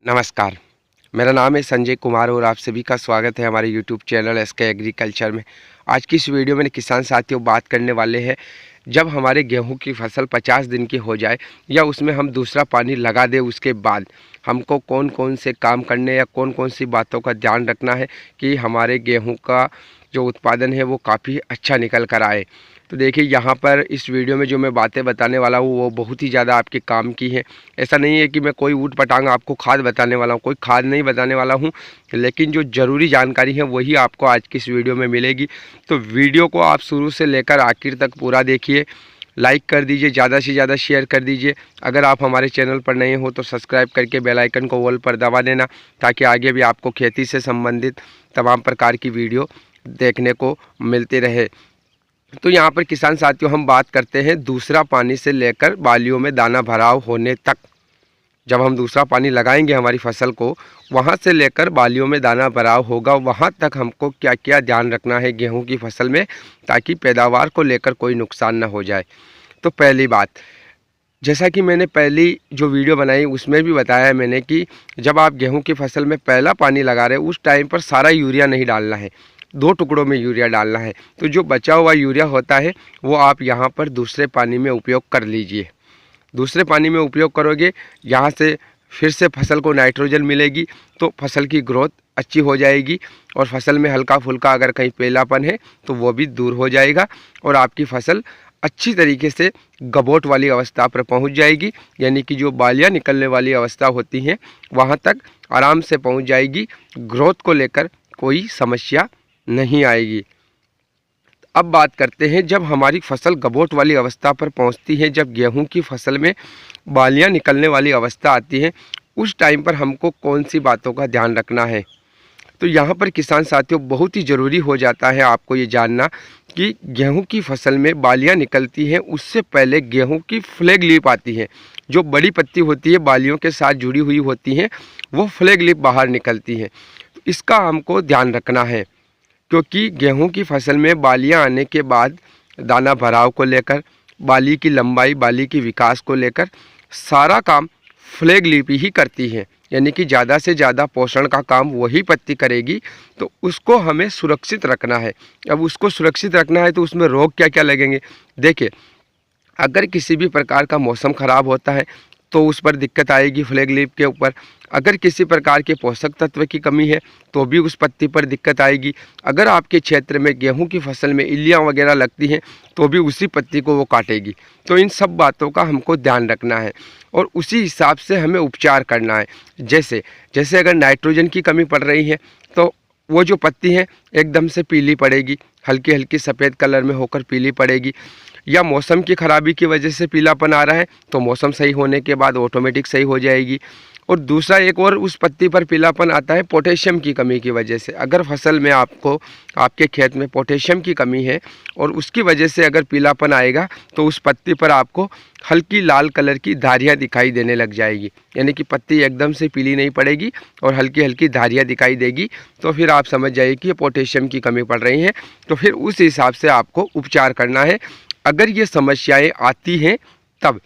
नमस्कार, मेरा नाम है संजय कुमार और आप सभी का स्वागत है हमारे यूट्यूब चैनल एसके एग्रीकल्चर में। आज की इस वीडियो में किसान साथियों बात करने वाले हैं, जब हमारे गेहूं की फसल 50 दिन की हो जाए या उसमें हम दूसरा पानी लगा दें, उसके बाद हमको कौन कौन से काम करने या कौन कौन सी बातों का ध्यान रखना है कि हमारे गेहूँ का जो उत्पादन है वो काफ़ी अच्छा निकल कर आए। तो देखिए, यहाँ पर इस वीडियो में जो मैं बातें बताने वाला हूँ वो बहुत ही ज़्यादा आपके काम की है। ऐसा नहीं है कि मैं कोई ऊट पटांग आपको खाद बताने वाला हूँ, कोई खाद नहीं बताने वाला हूँ, लेकिन जो ज़रूरी जानकारी है वही आपको आज की इस वीडियो में मिलेगी। तो वीडियो को आप शुरू से लेकर आखिर तक पूरा देखिए, लाइक कर दीजिए, ज़्यादा से ज़्यादा शेयर कर दीजिए। अगर आप हमारे चैनल पर नए हो तो सब्सक्राइब करके बेल आइकन को ऑल पर दबा देना, ताकि आगे भी आपको खेती से संबंधित तमाम प्रकार की वीडियो देखने को मिलती रहे। तो यहाँ पर किसान साथियों हम बात करते हैं दूसरा पानी से लेकर बालियों में दाना भराव होने तक। जब हम दूसरा पानी लगाएंगे हमारी फसल को, वहाँ से लेकर बालियों में दाना भराव होगा, वहाँ तक हमको क्या क्या ध्यान रखना है गेहूं की फसल में, ताकि पैदावार को लेकर कोई नुकसान ना हो जाए। तो पहली बात, जैसा कि मैंने पहली जो वीडियो बनाई उसमें भी बताया है मैंने कि जब आप गेहूं की फसल में पहला पानी लगा रहे हैं उस टाइम पर सारा यूरिया नहीं डालना है, 2 टुकड़ों में यूरिया डालना है। तो जो बचा हुआ यूरिया होता है वो आप यहाँ पर दूसरे पानी में उपयोग कर लीजिए। दूसरे पानी में उपयोग करोगे, यहाँ से फिर से फसल को नाइट्रोजन मिलेगी, तो फसल की ग्रोथ अच्छी हो जाएगी और फसल में हल्का फुल्का अगर कहीं पीलापन है तो वो भी दूर हो जाएगा और आपकी फसल अच्छी तरीके से गबोट वाली अवस्था पर पहुंच जाएगी, यानी कि जो बालियां निकलने वाली अवस्था होती हैं वहां तक आराम से पहुंच जाएगी। ग्रोथ को लेकर कोई समस्या नहीं आएगी। अब बात करते हैं, जब हमारी फसल गबोट वाली अवस्था पर पहुंचती है, जब गेहूं की फसल में बालियां निकलने वाली अवस्था आती है, उस टाइम पर हमको कौन सी बातों का ध्यान रखना है। तो यहाँ पर किसान साथियों बहुत ही ज़रूरी हो जाता है आपको ये जानना कि गेहूं की फसल में बालियां निकलती हैं उससे पहले गेहूं की फ्लैग लीफ आती है। जो बड़ी पत्ती होती है बालियों के साथ जुड़ी हुई होती हैं, वो फ्लैग लीफ बाहर निकलती है। तो इसका हमको ध्यान रखना है, क्योंकि गेहूं की फसल में बालियां आने के बाद दाना भराव को लेकर, बाली की लंबाई, बाली की विकास को लेकर सारा काम फ्लैग लीफ ही करती है, यानी कि ज़्यादा से ज़्यादा पोषण का काम वही पत्ती करेगी। तो उसको हमें सुरक्षित रखना है। अब उसको सुरक्षित रखना है तो उसमें रोग क्या क्या लगेंगे। देखिए, अगर किसी भी प्रकार का मौसम ख़राब होता है तो उस पर दिक्कत आएगी फ्लैग लीफ के ऊपर। अगर किसी प्रकार के पोषक तत्व की कमी है तो भी उस पत्ती पर दिक्कत आएगी। अगर आपके क्षेत्र में गेहूं की फसल में इल्लियाँ वगैरह लगती हैं तो भी उसी पत्ती को वो काटेगी। तो इन सब बातों का हमको ध्यान रखना है और उसी हिसाब से हमें उपचार करना है। जैसे जैसे अगर नाइट्रोजन की कमी पड़ रही है तो वो जो पत्ती है एकदम से पीली पड़ेगी, हल्की हल्की सफ़ेद कलर में होकर पीली पड़ेगी। या मौसम की ख़राबी की वजह से पीलापन आ रहा है तो मौसम सही होने के बाद ऑटोमेटिक सही हो जाएगी। और दूसरा एक और उस पत्ती पर पीलापन आता है पोटेशियम की कमी की वजह से। अगर फसल में आपको आपके खेत में पोटेशियम की कमी है और उसकी वजह से अगर पीलापन आएगा तो उस पत्ती पर आपको हल्की लाल कलर की धारियाँ दिखाई देने लग जाएगी, यानी कि पत्ती एकदम से पीली नहीं पड़ेगी और हल्की हल्की धारियाँ दिखाई देगी। तो फिर आप समझ जाइए कि पोटेशियम की कमी पड़ रही है। तो फिर उस हिसाब से आपको उपचार करना है। अगर ये समस्याएं आती हैं तब,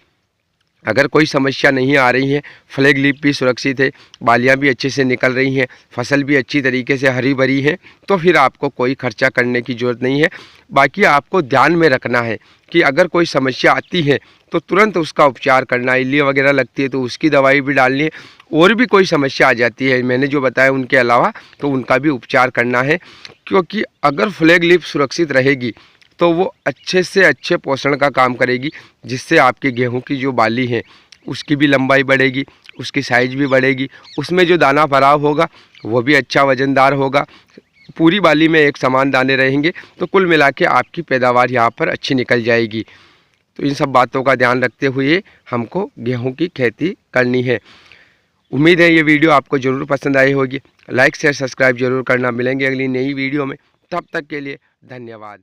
अगर कोई समस्या नहीं आ रही है, फ्लैग लीफ भी सुरक्षित है, बालियां भी अच्छे से निकल रही हैं, फसल भी अच्छी तरीके से हरी भरी है, तो फिर आपको कोई खर्चा करने की ज़रूरत नहीं है। बाकी आपको ध्यान में रखना है कि अगर कोई समस्या आती है तो तुरंत उसका उपचार करना है। इल्ली वगैरह लगती है तो उसकी दवाई भी डालनी है। और भी कोई समस्या आ जाती है मैंने जो बताया उनके अलावा, तो उनका भी उपचार करना है। क्योंकि अगर फ्लैग लीफ सुरक्षित रहेगी तो वो अच्छे से अच्छे पोषण का काम करेगी, जिससे आपके गेहूं की जो बाली है उसकी भी लंबाई बढ़ेगी, उसकी साइज भी बढ़ेगी, उसमें जो दाना भराव होगा वो भी अच्छा वज़नदार होगा। पूरी बाली में एक समान दाने रहेंगे, तो कुल मिला के आपकी पैदावार यहाँ पर अच्छी निकल जाएगी। तो इन सब बातों का ध्यान रखते हुए हमको गेहूँ की खेती करनी है। उम्मीद है ये वीडियो आपको ज़रूर पसंद आई होगी। लाइक शेयर सब्सक्राइब जरूर करना। मिलेंगे अगली नई वीडियो में, तब तक के लिए धन्यवाद।